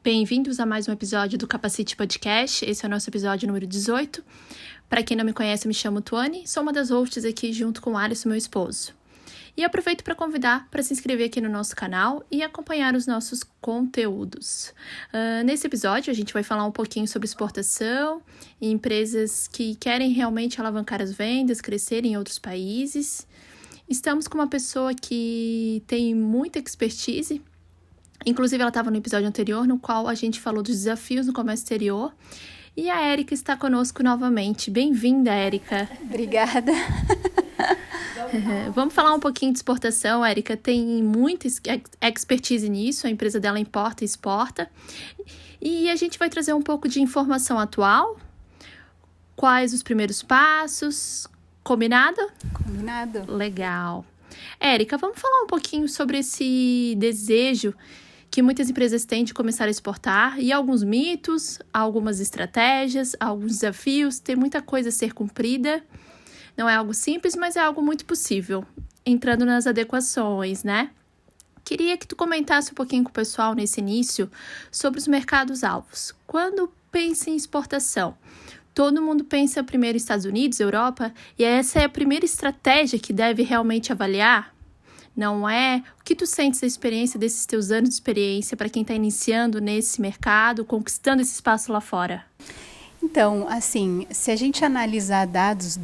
Bem-vindos a mais um episódio do Capacite Podcast. Esse é o nosso episódio número 18. Para quem não me conhece, me chamo Tuane, sou uma das hosts aqui junto com o Alisson, meu esposo. E aproveito para convidar para se inscrever aqui no nosso canal e acompanhar os nossos conteúdos. Nesse episódio, a gente vai falar um pouquinho sobre exportação e empresas que querem realmente alavancar as vendas, crescer em outros países. Estamos com uma pessoa que tem muita expertise. Inclusive, ela estava no episódio anterior, no qual a gente falou dos desafios no comércio exterior. E a Érica está conosco novamente. Bem-vinda, Érica. Obrigada. Vamos falar um pouquinho de exportação. A Érica tem muita expertise nisso. A empresa dela importa e exporta. E a gente vai trazer um pouco de informação atual. Quais os primeiros passos? Combinado? Combinado. Legal. Érica, vamos falar um pouquinho sobre esse desejo que muitas empresas têm de começar a exportar e alguns mitos, algumas estratégias, alguns desafios. Tem muita coisa a ser cumprida. Não é algo simples, mas é algo muito possível. Entrando nas adequações, né? Queria que tu comentasse um pouquinho com o pessoal nesse início sobre os mercados-alvos. Quando pensa em exportação, todo mundo pensa primeiro em Estados Unidos, Europa, e essa é a primeira estratégia que deve realmente avaliar? Não é? O que tu sentes da experiência desses teus anos de experiência para quem está iniciando nesse mercado, conquistando esse espaço lá fora? Então, assim, se a gente analisar dados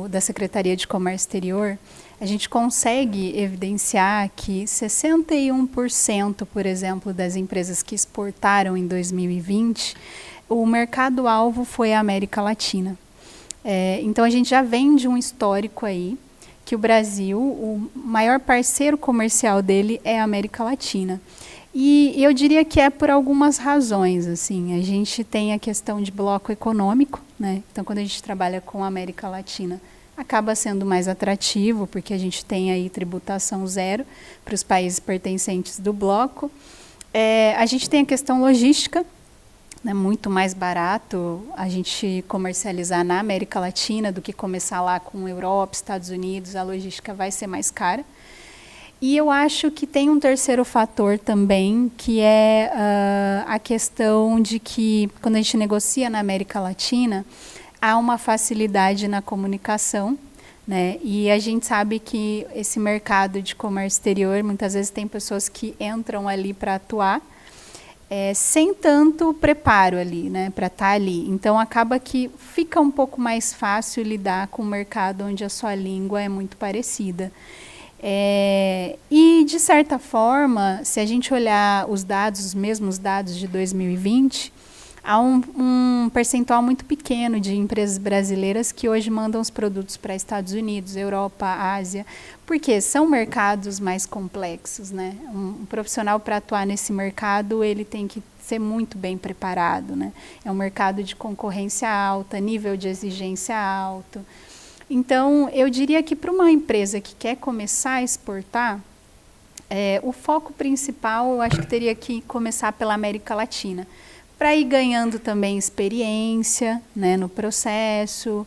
da Secretaria de Comércio Exterior, a gente consegue evidenciar que 61%, por exemplo, das empresas que exportaram em 2020, o mercado-alvo foi a América Latina. Então, a gente já vem de um histórico aí, que o Brasil, o maior parceiro comercial dele é a América Latina. E eu diria que é por algumas razões, assim. A gente tem a questão de bloco econômico, né? Então, quando a gente trabalha com a América Latina, acaba sendo mais atrativo, porque a gente tem aí tributação zero para os países pertencentes do bloco. A gente tem a questão logística. É muito mais barato a gente comercializar na América Latina do que começar lá com Europa, Estados Unidos, a logística vai ser mais cara. E eu acho que tem um terceiro fator também, que é a questão de que, quando a gente negocia na América Latina, há uma facilidade na comunicação, né? E a gente sabe que esse mercado de comércio exterior, muitas vezes tem pessoas que entram ali para atuar, sem tanto preparo ali, né, para estar ali. Então, acaba que fica um pouco mais fácil lidar com um mercado onde a sua língua é muito parecida. E, de certa forma, se a gente olhar os mesmos dados de 2020, há um percentual muito pequeno de empresas brasileiras que hoje mandam os produtos para Estados Unidos, Europa, Ásia, porque são mercados mais complexos, né? Um profissional para atuar nesse mercado, ele tem que ser muito bem preparado, né? É um mercado de concorrência alta, nível de exigência alto. Então, eu diria que para uma empresa que quer começar a exportar, o foco principal, eu acho que teria que começar pela América Latina, para ir ganhando também experiência, né, no processo,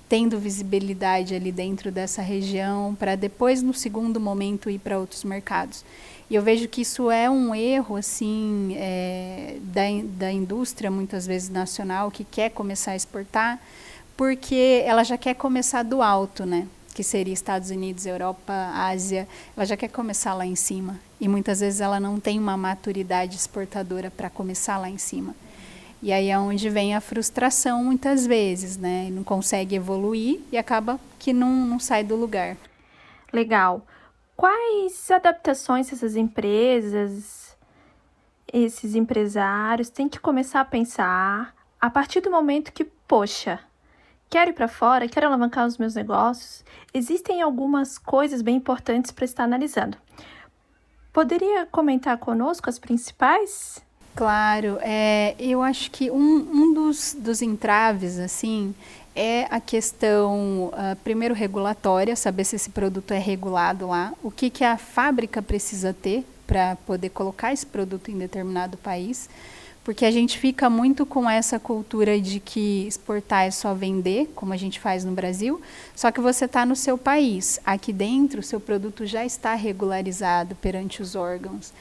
tendo visibilidade ali dentro dessa região, para depois, no segundo momento, ir para outros mercados. E eu vejo que isso é um erro assim, da indústria, muitas vezes nacional, que quer começar a exportar, porque ela já quer começar do alto, né? Que seria Estados Unidos, Europa, Ásia, ela já quer começar lá em cima. E muitas vezes ela não tem uma maturidade exportadora para começar lá em cima. E aí é onde vem a frustração muitas vezes, né? Não consegue evoluir e acaba que não sai do lugar. Legal. Quais adaptações essas empresas, esses empresários têm que começar a pensar a partir do momento que, poxa, quero ir para fora, quero alavancar os meus negócios? Existem algumas coisas bem importantes para estar analisando. Poderia comentar conosco as principais? Claro, eu acho que um dos entraves, assim, é a questão, primeiro, regulatória, saber se esse produto é regulado lá, o que a fábrica precisa ter para poder colocar esse produto em determinado país, porque a gente fica muito com essa cultura de que exportar é só vender, como a gente faz no Brasil, só que você está no seu país. Aqui dentro, o seu produto já está regularizado perante os órgãos.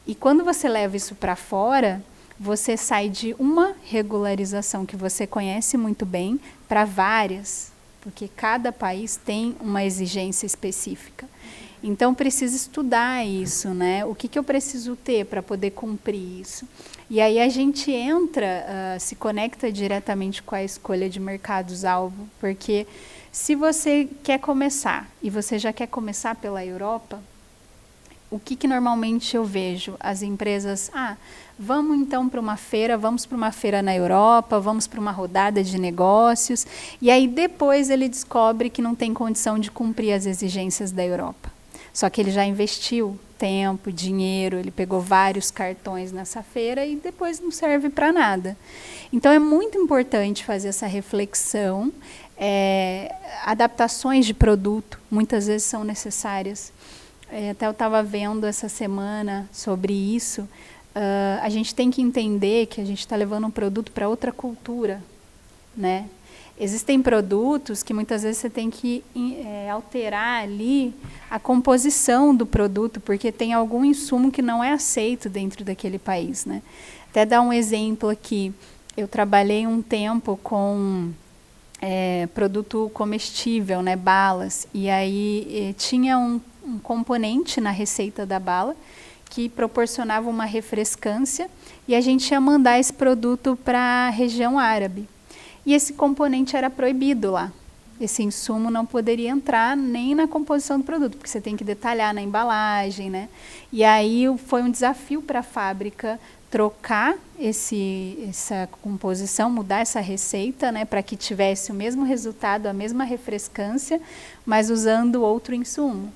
E quando você leva isso para fora, você sai de uma regularização que você conhece muito bem para várias, porque cada país tem uma exigência específica. Então, precisa estudar isso, né? O que eu preciso ter para poder cumprir isso? E aí a gente entra, se conecta diretamente com a escolha de mercados-alvo, porque se você quer começar, e você já quer começar pela Europa, o que normalmente eu vejo? As empresas, vamos então para uma feira, vamos para uma feira na Europa, vamos para uma rodada de negócios, e aí depois ele descobre que não tem condição de cumprir as exigências da Europa. Só que ele já investiu tempo, dinheiro, ele pegou vários cartões nessa feira e depois não serve para nada. Então é muito importante fazer essa reflexão. Adaptações de produto muitas vezes são necessárias. Até eu estava vendo essa semana sobre isso. A gente tem que entender que a gente está levando um produto para outra cultura, né? Existem produtos que muitas vezes você tem que alterar ali a composição do produto, porque tem algum insumo que não é aceito dentro daquele país, né? Até dar um exemplo aqui. Eu trabalhei um tempo com produto comestível, né, balas, e aí tinha um componente na receita da bala que proporcionava uma refrescância, e a gente ia mandar esse produto para a região árabe. E esse componente era proibido lá. Esse insumo não poderia entrar nem na composição do produto, porque você tem que detalhar na embalagem, né? E aí foi um desafio para a fábrica trocar essa composição, mudar essa receita, né, para que tivesse o mesmo resultado, a mesma refrescância, mas usando outro insumo.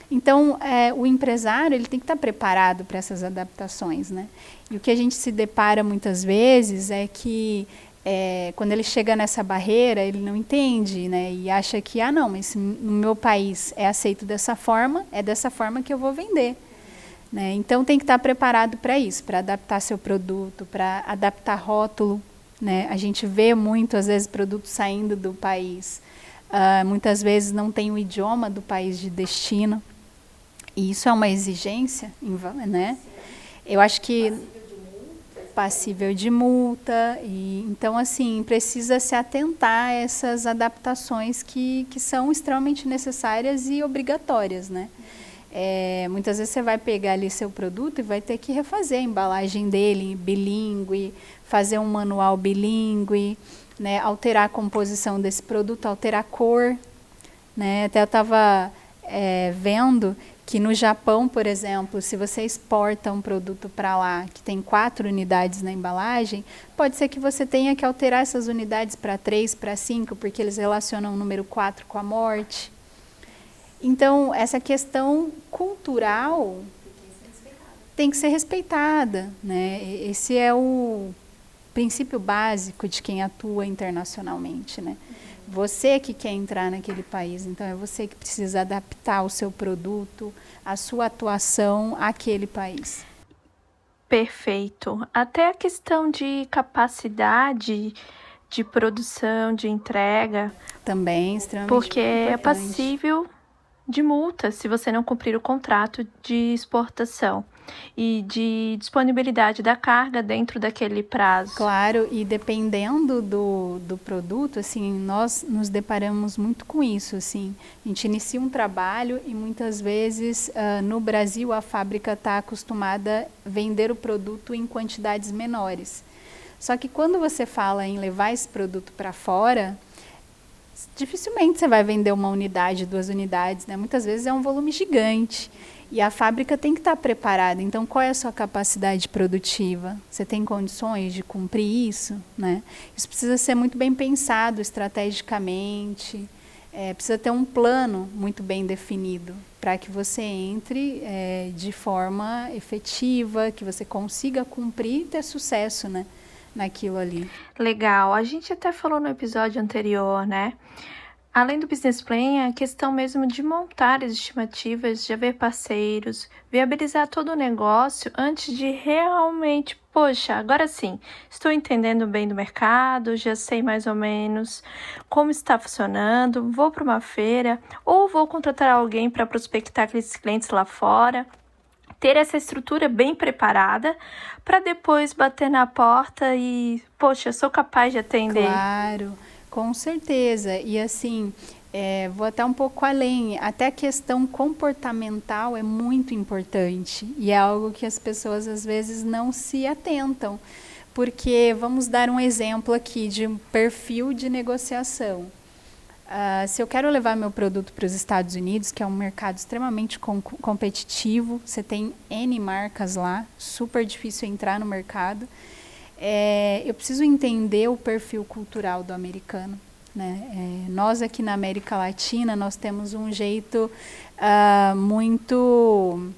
Então, o empresário ele tem que estar preparado para essas adaptações, né? E o que a gente se depara muitas vezes é que quando ele chega nessa barreira, ele não entende, né? E acha que, não, mas no meu país é aceito dessa forma, é dessa forma que eu vou vender. Né? Então, tem que estar preparado para isso, para adaptar seu produto, para adaptar rótulo. Né? A gente vê muito, às vezes, produtos saindo do país. Muitas vezes não tem o idioma do país de destino. E isso é uma exigência, né? Eu acho que passível de multa, e então assim precisa se atentar a essas adaptações que são extremamente necessárias e obrigatórias, né? Muitas vezes você vai pegar ali seu produto e vai ter que refazer a embalagem dele bilíngue, fazer um manual bilíngue, né? Alterar a composição desse produto, alterar a cor, né? Até eu estava vendo que no Japão, por exemplo, se você exporta um produto para lá que tem 4 unidades na embalagem, pode ser que você tenha que alterar essas unidades para 3, para 5, porque eles relacionam o número 4 com a morte. Então, essa questão cultural tem que ser respeitada, né? Esse é o princípio básico de quem atua internacionalmente, né? Você que quer entrar naquele país, então é você que precisa adaptar o seu produto, a sua atuação àquele país. Perfeito. Até a questão de capacidade de produção, de entrega. Também extremamente porque importante. É passível de multa se você não cumprir o contrato de exportação e de disponibilidade da carga dentro daquele prazo. Claro, e dependendo do produto, assim, nós nos deparamos muito com isso, assim, a gente inicia um trabalho e muitas vezes no Brasil a fábrica está acostumada a vender o produto em quantidades menores. Só que quando você fala em levar esse produto para fora, dificilmente você vai vender uma unidade, 2 unidades, né? Muitas vezes é um volume gigante. E a fábrica tem que estar preparada. Então, qual é a sua capacidade produtiva? Você tem condições de cumprir isso? Né? Isso precisa ser muito bem pensado estrategicamente. Precisa ter um plano muito bem definido para que você entre de forma efetiva, que você consiga cumprir e ter sucesso, né, naquilo ali. Legal. A gente até falou no episódio anterior, né? Além do business plan, a questão mesmo de montar as estimativas, de haver parceiros, viabilizar todo o negócio antes de realmente, poxa, agora sim, estou entendendo bem do mercado, já sei mais ou menos como está funcionando, vou para uma feira ou vou contratar alguém para prospectar aqueles clientes lá fora. ter essa estrutura bem preparada para depois bater na porta e, poxa, eu sou capaz de atender. Claro, com certeza. E assim, vou até um pouco além. Até a questão comportamental é muito importante e é algo que as pessoas às vezes não se atentam. Porque vamos dar um exemplo aqui de um perfil de negociação. Se eu quero levar meu produto para os Estados Unidos, que é um mercado extremamente competitivo, você tem N marcas lá, super difícil entrar no mercado, eu preciso entender o perfil cultural do americano. Né? Nós aqui na América Latina, nós temos um jeito muito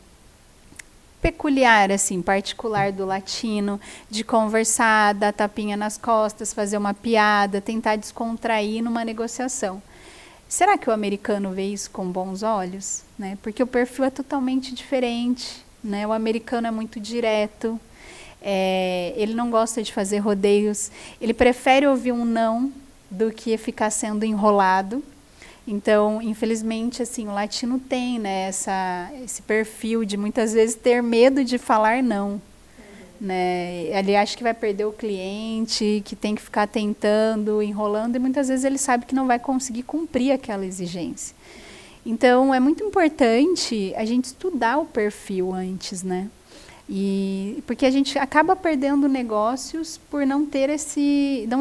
peculiar, assim, particular do latino, de conversar, dar tapinha nas costas, fazer uma piada, tentar descontrair numa negociação. Será que o americano vê isso com bons olhos? Né? Porque o perfil é totalmente diferente. Né? O americano é muito direto, ele não gosta de fazer rodeios, ele prefere ouvir um não do que ficar sendo enrolado. Então, infelizmente, assim, o latino tem, né, esse perfil de muitas vezes ter medo de falar não. Né? Ele acha que vai perder o cliente, que tem que ficar tentando, enrolando, e muitas vezes ele sabe que não vai conseguir cumprir aquela exigência. Então, é muito importante a gente estudar o perfil antes, né? Porque a gente acaba perdendo negócios por não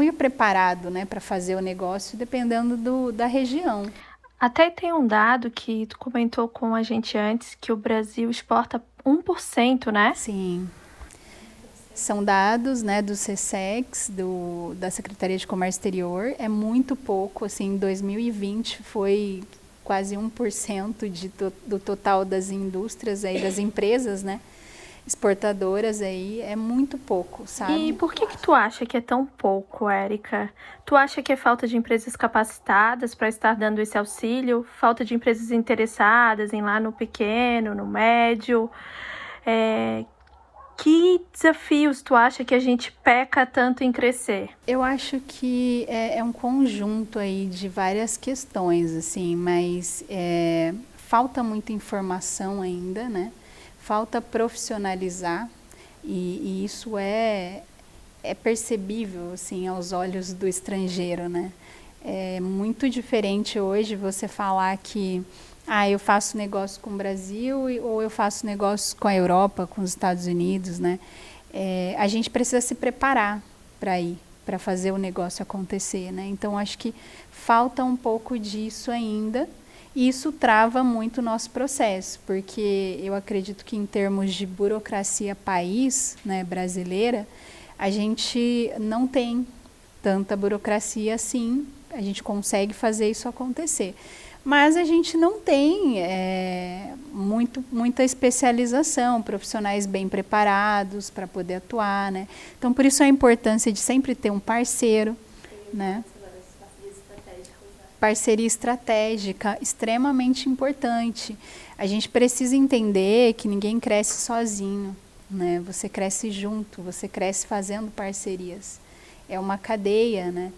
ir preparado, né, para fazer o negócio, dependendo da região. Até tem um dado que tu comentou com a gente antes, que o Brasil exporta 1%, né? Sim. São dados, né, do SECEX, da Secretaria de Comércio Exterior. É muito pouco, assim, em 2020 foi quase 1% do total das indústrias, aí, das empresas, né, exportadoras, aí, é muito pouco, sabe? E por que tu acha que é tão pouco, Érica? Tu acha que é falta de empresas capacitadas para estar dando esse auxílio? Falta de empresas interessadas em ir lá no pequeno, no médio? Que desafios tu acha que a gente peca tanto em crescer? Eu acho que é um conjunto aí de várias questões, assim, mas falta muita informação ainda, né? Falta profissionalizar e isso é percebível, assim, aos olhos do estrangeiro, né? É muito diferente hoje você falar que eu faço negócio com o Brasil ou eu faço negócio com a Europa, com os Estados Unidos, né? A gente precisa se preparar para ir, para fazer o negócio acontecer, né? Então, acho que falta um pouco disso ainda e isso trava muito o nosso processo, porque eu acredito que em termos de burocracia país, né, brasileira, a gente não tem tanta burocracia assim, a gente consegue fazer isso acontecer. Mas a gente não tem muita especialização, profissionais bem preparados para poder atuar, né? Então, por isso a importância de sempre ter um parceiro, né? Parceria estratégica, extremamente importante. A gente precisa entender que ninguém cresce sozinho, né? Você cresce junto, você cresce fazendo parcerias. É uma cadeia, né?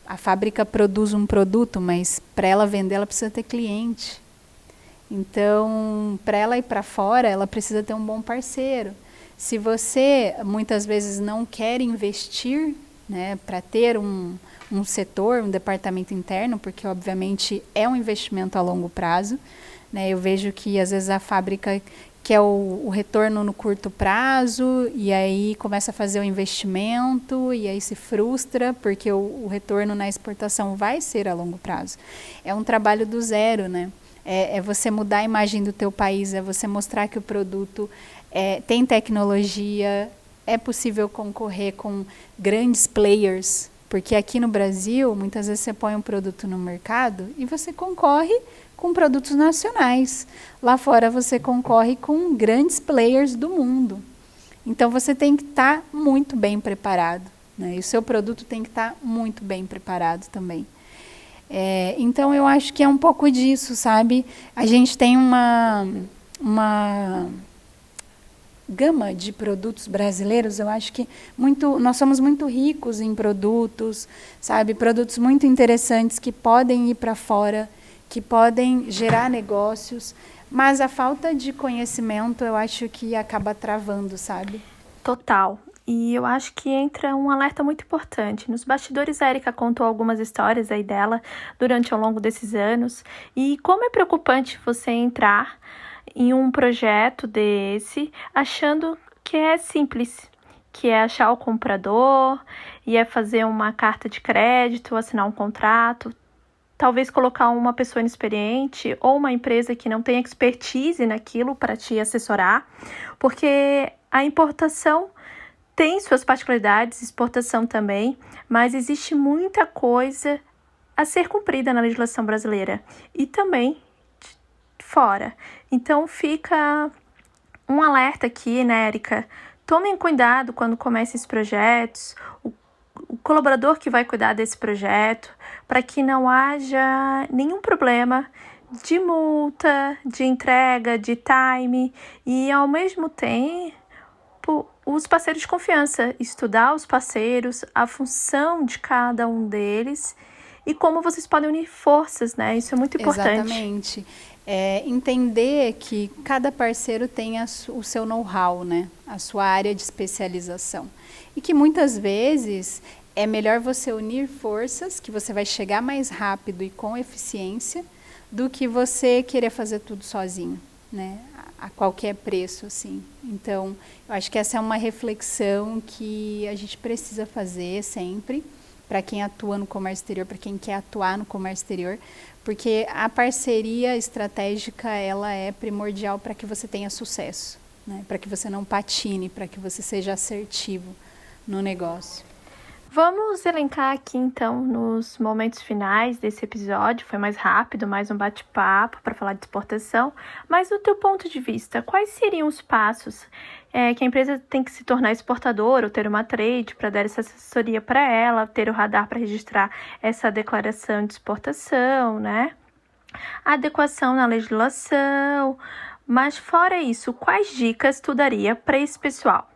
A fábrica produz um produto, mas para ela vender, ela precisa ter cliente. Então, para ela ir para fora, ela precisa ter um bom parceiro. Se você, muitas vezes, não quer investir, né, para ter um setor, um departamento interno, porque, obviamente, é um investimento a longo prazo, né, eu vejo que, às vezes, a fábrica quer o retorno no curto prazo, e aí começa a fazer o investimento, e aí se frustra, porque o retorno na exportação vai ser a longo prazo. É um trabalho do zero, né? É você mudar a imagem do teu país, é você mostrar que o produto tem tecnologia, é possível concorrer com grandes players, porque aqui no Brasil, muitas vezes você põe um produto no mercado e você concorre com produtos nacionais. Lá fora você concorre com grandes players do mundo. Então você tem que estar muito bem preparado, né? E o seu produto tem que estar muito bem preparado também. Então eu acho que é um pouco disso, sabe? A gente tem uma gama de produtos brasileiros, eu acho que nós somos muito ricos em produtos, sabe? Produtos muito interessantes que podem ir para fora, que podem gerar negócios, Mas a falta de conhecimento, eu acho que acaba travando, sabe? Total. E eu acho que entra um alerta muito importante. Nos bastidores, a Erika contou algumas histórias aí dela durante ao longo desses anos. E como é preocupante você entrar em um projeto desse achando que é simples, que é achar o comprador, e é fazer uma carta de crédito, assinar um contrato, talvez colocar uma pessoa inexperiente ou uma empresa que não tem expertise naquilo para te assessorar, porque a importação tem suas particularidades, exportação também, mas existe muita coisa a ser cumprida na legislação brasileira e também fora. Então fica um alerta aqui, né, Erika? Tomem cuidado quando comecem esses projetos, o colaborador que vai cuidar desse projeto, para que não haja nenhum problema de multa, de entrega, de time e, ao mesmo tempo, os parceiros de confiança, estudar os parceiros, a função de cada um deles e como vocês podem unir forças, né? Isso é muito importante. Exatamente. Entender que cada parceiro tem o seu know-how, né? A sua área de especialização. E que muitas vezes é melhor você unir forças, que você vai chegar mais rápido e com eficiência, do que você querer fazer tudo sozinho, né? A qualquer preço, assim. Então, eu acho que essa é uma reflexão que a gente precisa fazer sempre, para quem atua no comércio exterior, para quem quer atuar no comércio exterior, porque a parceria estratégica ela é primordial para que você tenha sucesso, né? Para que você não patine, para que você seja assertivo no negócio. Vamos elencar aqui, então, nos momentos finais desse episódio. Foi mais rápido, mais um bate-papo para falar de exportação. Mas, do teu ponto de vista, quais seriam os passos que a empresa tem que se tornar exportadora ou ter uma trade para dar essa assessoria para ela, ter o radar para registrar essa declaração de exportação, né? A adequação na legislação. Mas, fora isso, quais dicas tu daria para esse pessoal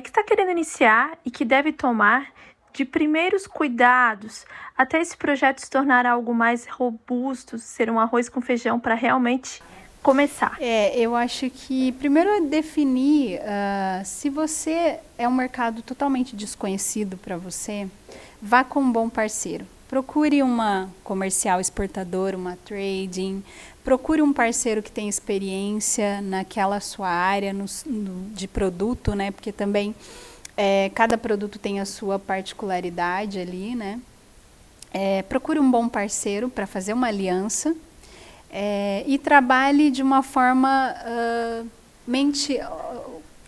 que está querendo iniciar e que deve tomar de primeiros cuidados até esse projeto se tornar algo mais robusto, ser um arroz com feijão para realmente começar? Eu acho que primeiro é definir se você é um mercado totalmente desconhecido para você, vá com um bom parceiro. Procure uma comercial exportadora, uma trading, procure um parceiro que tenha experiência naquela sua área de produto, né? Porque também cada produto tem a sua particularidade ali, né? Procure um bom parceiro para fazer uma aliança e trabalhe de uma forma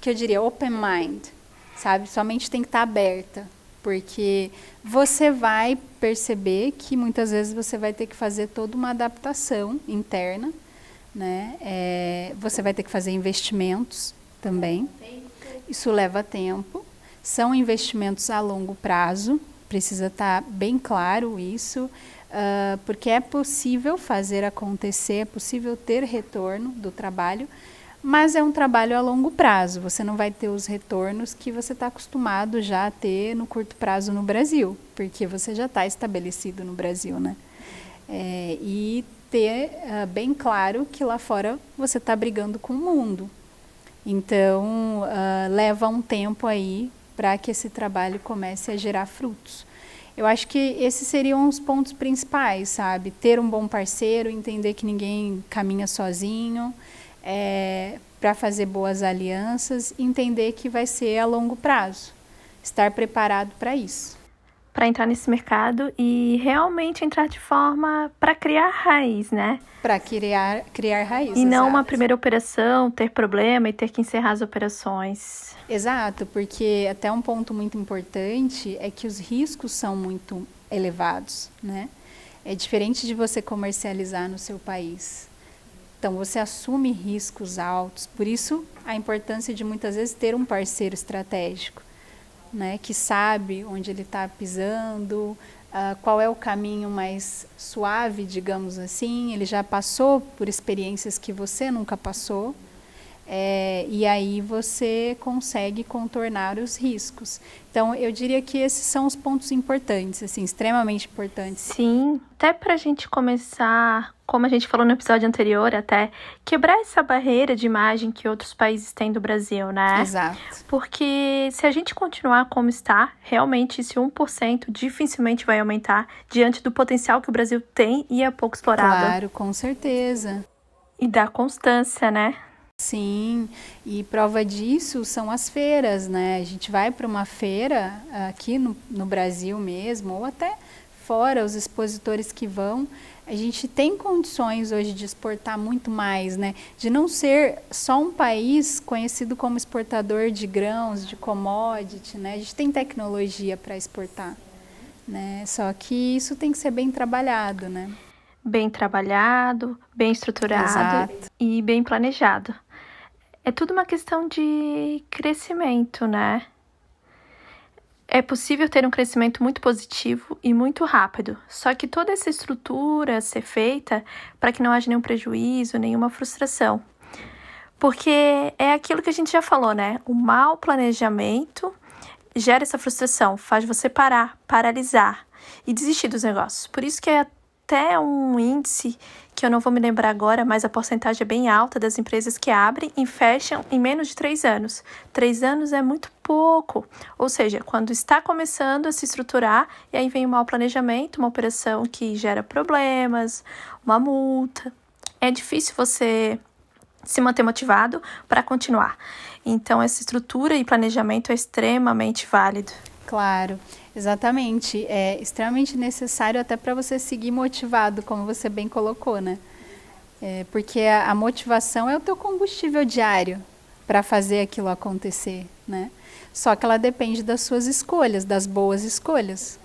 que eu diria open mind, sabe? Sua mente tem que estar aberta, porque você vai perceber que muitas vezes você vai ter que fazer toda uma adaptação interna, né? Você vai ter que fazer investimentos também. Isso leva tempo. São investimentos a longo prazo, precisa estar bem claro isso, porque é possível fazer acontecer, é possível ter retorno do trabalho, mas é um trabalho a longo prazo. Você não vai ter os retornos que você está acostumado já a ter no curto prazo no Brasil, porque você já está estabelecido no Brasil, né? E ter bem claro que lá fora você está brigando com o mundo. Então, leva um tempo aí para que esse trabalho comece a gerar frutos. Eu acho que esses seriam os pontos principais, sabe? Ter um bom parceiro, entender que ninguém caminha sozinho, para fazer boas alianças, entender que vai ser a longo prazo. Estar preparado para isso. Para entrar nesse mercado e realmente entrar de forma para criar raiz, né? Para criar raiz. E não uma primeira operação, ter problema e ter que encerrar as operações. Exato, porque até um ponto muito importante é que os riscos são muito elevados, né? É diferente de você comercializar no seu país. Então, você assume riscos altos. Por isso, a importância de muitas vezes ter um parceiro estratégico, né, que sabe onde ele está pisando, qual é o caminho mais suave, digamos assim. Ele já passou por experiências que você nunca passou, e e aí você consegue contornar os riscos. Então, eu diria que esses são os pontos importantes, assim, extremamente importantes. Sim, até para a gente começar, como a gente falou no episódio anterior, até quebrar essa barreira de imagem que outros países têm do Brasil, né? Exato. Porque se a gente continuar como está, realmente esse 1% dificilmente vai aumentar diante do potencial que o Brasil tem e é pouco explorado. Claro, com certeza. E da constância, né? Sim, e prova disso são as feiras, né? A gente vai para uma feira aqui no Brasil mesmo, ou até fora, os expositores que vão, a gente tem condições hoje de exportar muito mais, né? De não ser só um país conhecido como exportador de grãos, de commodity, né? A gente tem tecnologia para exportar, né? Só que isso tem que ser bem trabalhado, né? Bem trabalhado, bem estruturado. Exato. E bem planejado. É tudo uma questão de crescimento, né? É possível ter um crescimento muito positivo e muito rápido, só que toda essa estrutura ser feita para que não haja nenhum prejuízo, nenhuma frustração. Porque é aquilo que a gente já falou, né? O mau planejamento gera essa frustração, faz você paralisar e desistir dos negócios. Por isso que é até um índice que eu não vou me lembrar agora, mas a porcentagem é bem alta das empresas que abrem e fecham em menos de 3 anos. 3 anos é muito pouco, ou seja, quando está começando a se estruturar, e aí vem um mau planejamento, uma operação que gera problemas, uma multa. É difícil você se manter motivado para continuar. Então, essa estrutura e planejamento é extremamente válido. Claro, exatamente. É extremamente necessário até para você seguir motivado, como você bem colocou, né? Porque a motivação é o teu combustível diário para fazer aquilo acontecer, né? Só que ela depende das suas escolhas, das boas escolhas.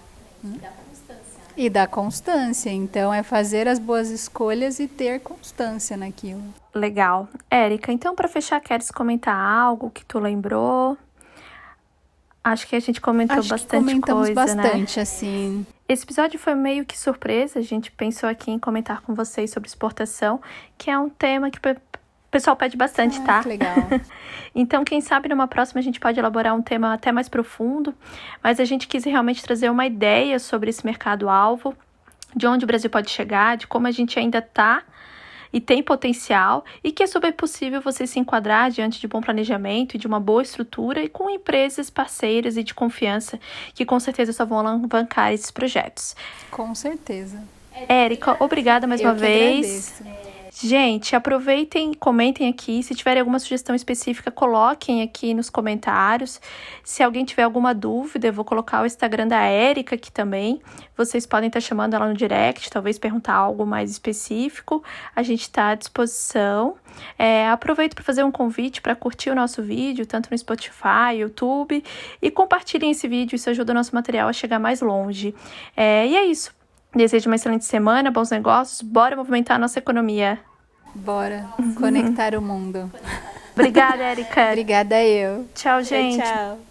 E da constância. E da constância. Então, é fazer as boas escolhas e ter constância naquilo. Legal. Érica, então para fechar, queres comentar algo que tu lembrou? Acho que a gente comentou bastante coisa, bastante, né? Assim. Esse episódio foi meio que surpresa. A gente pensou aqui em comentar com vocês sobre exportação, que é um tema que o pessoal pede bastante, tá? Que legal. Então, quem sabe numa próxima a gente pode elaborar um tema até mais profundo, mas a gente quis realmente trazer uma ideia sobre esse mercado-alvo, de onde o Brasil pode chegar, de como a gente ainda está e tem potencial, e que é super possível você se enquadrar diante de bom planejamento e de uma boa estrutura e com empresas parceiras e de confiança, que com certeza só vão alavancar esses projetos. Com certeza. Érica, obrigada mais uma vez. Agradeço. Gente, aproveitem e comentem aqui. Se tiverem alguma sugestão específica, coloquem aqui nos comentários. Se alguém tiver alguma dúvida, eu vou colocar o Instagram da Érica aqui também. Vocês podem estar chamando ela no direct, talvez perguntar algo mais específico. A gente está à disposição. Aproveito para fazer um convite para curtir o nosso vídeo, tanto no Spotify, YouTube, e compartilhem esse vídeo. Isso ajuda o nosso material a chegar mais longe. E é isso. Desejo uma excelente semana, bons negócios. Bora movimentar a nossa economia. Bora conectar o mundo. Obrigada, Érica. Obrigada eu. Tchau, gente. Tchau.